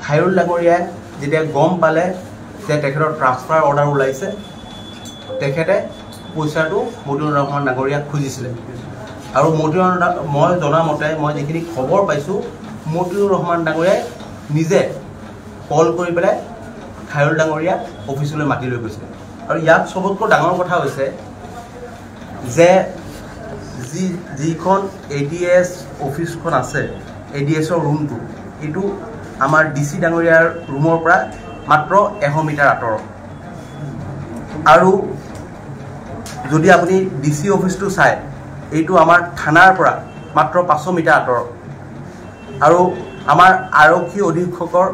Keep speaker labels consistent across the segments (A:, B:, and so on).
A: খায়ৰুল ডাঙৰীয়াই যেতিয়া গম পালে যে তেখেতৰ ট্ৰান্সফাৰ অৰ্ডাৰ ওলাইছে, তেখেতে পইচাটো মতিউৰ ৰহমান ডাঙৰীয়াক খুজিছিলে। আৰু মই জনামতে মই যিখিনি খবৰ পাইছোঁ, মতিউৰ ৰহমান ডাঙৰীয়াই নিজে কল কৰি পেলাই খায়ৰুল ডাঙৰীয়াক অফিচলৈ মাতি লৈ গৈছে। আৰু ইয়াত চবতকৈ ডাঙৰ কথা হৈছে যে যিখন ADS অফিচখন আছে, ADSৰ ৰুমটো, এইটো আমাৰ DC ডাঙৰীয়াৰ ৰুমৰ পৰা মাত্ৰ 100 মিটাৰ আঁতৰত। আৰু যদি আপুনি DC অফিচটো চায়, এইটো আমাৰ থানাৰ পৰা মাত্ৰ 500 মিটাৰ আঁতৰত। আৰু আমাৰ আৰক্ষী অধীক্ষকৰ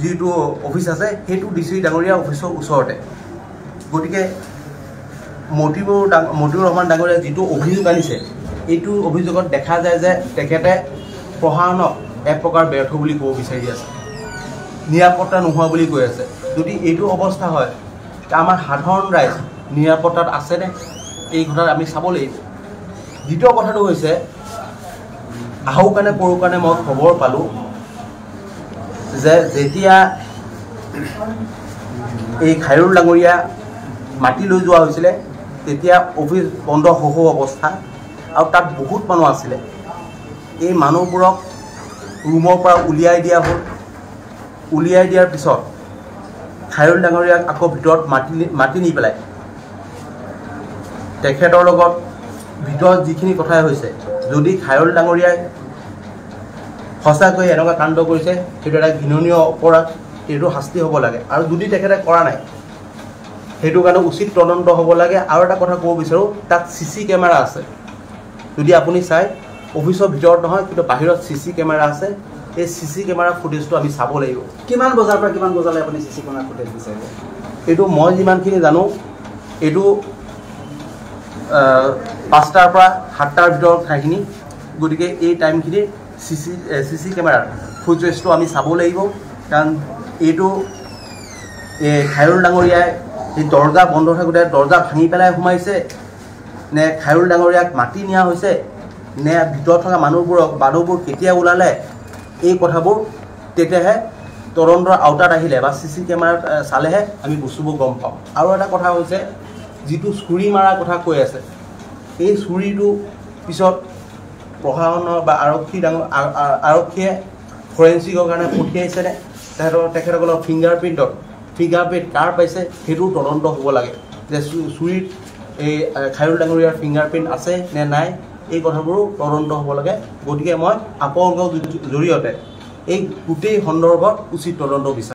A: যিটো অফিচ আছে, সেইটো DC ডাঙৰীয়া অফিচৰ ওচৰতে। গতিকে মতিউৰ ৰহমান ডাঙৰীয়াই যিটো অভিযোগ আনিছে, এইটো অভিযোগত দেখা যায় যে তেখেতে প্ৰশাসনক এক প্ৰকাৰ ব্যৰ্থ বুলি ক'ব বিচাৰি আছে, নিৰাপত্তা নোহোৱা বুলি কৈ আছে। যদি এইটো অৱস্থা হয়, আমাৰ সাধাৰণ ৰাইজ নিৰাপত্তাত আছেনে, এই কথাত আমি চাব লাগিব। দ্বিতীয় কথাটো হৈছে, আহু কাৰণে পৰু কাৰণে মই খবৰ পালোঁ যে যেতিয়া এই খায়ৰুল ডাঙৰীয়া মাটি লৈ যোৱা হৈছিলে, তেতিয়া অফিচ বন্ধ হওঁ অৱস্থা, আৰু তাত বহুত মানুহ আছিলে। এই মানুহবোৰক ৰুমৰ পৰা উলিয়াই দিয়া হ'ল। উলিয়াই দিয়াৰ পিছত খায়ৰুল ডাঙৰীয়াক আকৌ ভিতৰত মাতি নি পেলাই তেখেতৰ লগত ভিতৰত যিখিনি কথাই হৈছে, যদি খায়ৰুল ডাঙৰীয়াই সঁচাকৈ এনেকুৱা কাণ্ড কৰিছে, সেইটো এটা ঘৃণনীয় অপৰাধ, সেইটো শাস্তি হ'ব লাগে। আৰু যদি তেখেতে কৰা নাই, সেইটো কাৰণে উচিত তদন্ত হ'ব লাগে। আৰু এটা কথা ক'ব বিচাৰোঁ, তাত CC কেমেৰা আছে। যদি আপুনি চাই, অফিচৰ ভিতৰত নহয় কিন্তু বাহিৰত CC কেমেৰা আছে। এই CC কেমেৰা ফুটেজটো আমি চাব লাগিব।
B: কিমান বজাৰ পৰা কিমান বজালৈ আপুনি CC কেমেৰা ফুটেজ বিচাৰিব?
A: এইটো মই যিমানখিনি জানো, এইটো 5টাৰ পৰা 7টাৰ ভিতৰত ঠাইখিনি। গতিকে এই টাইমখিনি CC কেমেৰাৰ ফুটেজটো আমি চাব লাগিব। কাৰণ এইটো খায়ৰুল ডাঙৰীয়াই এই দৰ্জা বন্ধ থাকোঁতে দৰ্জা ভাঙি পেলাই সোমাইছে, নে খায়ৰুল ডাঙৰীয়াক মাতি নিয়া হৈছে, নে ভিতৰত থকা মানুহবোৰ কেতিয়া ওলালে, এই কথাবোৰ তেতিয়াহে তদন্তৰ আওতাত আহিলে বা CC কেমেৰাত চালেহে আমি বস্তুবোৰ গম পাওঁ। আৰু এটা কথা হৈছে, যিটো চুৰি মাৰাৰ কথা কৈ আছে, এই চুৰিটো পিছত প্ৰশাসনৰ বা আৰক্ষীয়ে ফৰেঞ্চিকৰ কাৰণে পঠিয়াইছেনে, তেখেতসকলৰ ফিংগাৰপ্ৰিণ্ট কাৰ পাইছে, সেইটো তদন্ত হ'ব লাগে। যে চুৰিত এই খায়ৰুল ডাঙৰীয়াৰ ফিংগাৰপ্ৰিণ্ট আছে নে নাই, এই কথাবোৰো তদন্ত হ'ব লাগে। গতিকে মই আপোনালোকৰ জৰিয়তে এই গোটেই সন্দৰ্ভত উচিত তদন্ত বিচাৰোঁ।